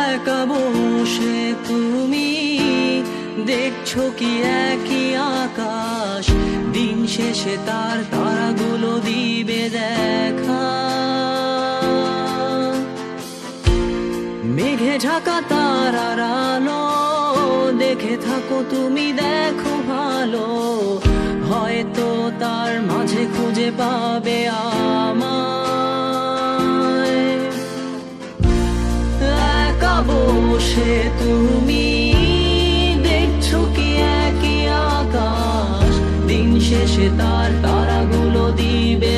একা বসে তুমি দেখছো কি একই আকাশ, দিন শেষে তার তারাগুলো দিবে দেখা। মেঘে ঢাকা তারার আলো দেখে থাকো তুমি, দেখো ভালো, হয়তো তার মাঝে খুঁজে পাবে আমায়। একা বসে তুমি দেখছো কি একই আকাশ, দিন শেষে তার তারাগুলো দিবে